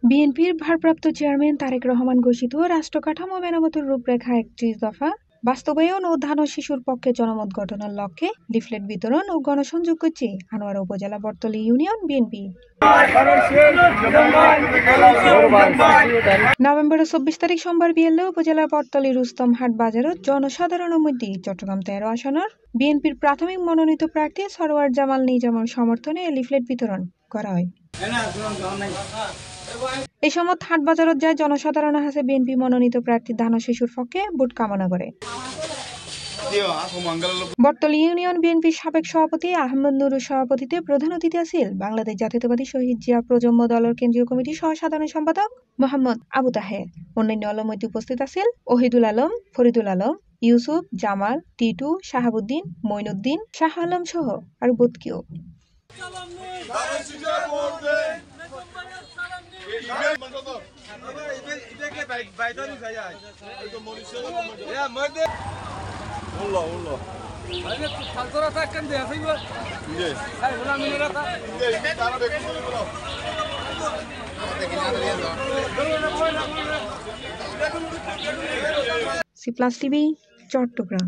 বিএনপির ভারপ্রাপ্ত চেয়ারম্যান তারেক রহমান ঘোষিত রাষ্ট্র কাঠামো মেরামতের রূপরেখা ৩১ দফা বাস্তবায়ন ও ধান ও শিশুর পক্ষে জনমত গঠনের লক্ষ্যে লিফলেট বিতরণ ও গণসংযোগ করছে আনোয়ারা উপজেলা বটতলী ইউনিয়ন বিএনপি। নভেম্বরের ২৪ তারিখ সোমবার বিকেলে উপজেলার বটতলী রুস্তম হাট বাজারত জনসাধারণের মধ্যে চট্টগ্রাম ১৩ আসনের বিএনপির প্রাথমিক মনোনীত প্রার্থী সরওয়ার জামাল নিজামের সমর্থনে লিফলেট বিতরণ করা হয়। এই সময় হাট বাজারত যায় জনসাধারণের হাতে বিএনপি মনোনীত প্রার্থী ধান ও শিশুর পক্ষে ভোট কামনা করে। বটতলী ইউনিয়ন বিএনপির সাবেক সভাপতি আহমদ নুরুর সভাপতিত্বে প্রধান অতিথি আছেন বাংলাদেশ জাতীয়তাবাদী শহীদ জিয়া প্রজন্ম দলের কেন্দ্রীয় কমিটির সহ সাধারণ সম্পাদক মোহাম্মদ আবু তাহের। অন্যান্য অলমধ্যে উপস্থিত আছেন ওহিদুল আলম, ফরিদুল আলম, ইউসুফ, জামাল, টিটু, শাহাবুদ্দিন, মঈনুদ্দিন, শাহ আলম সহ আর বহুত কেউ। C+ TV Chittagong.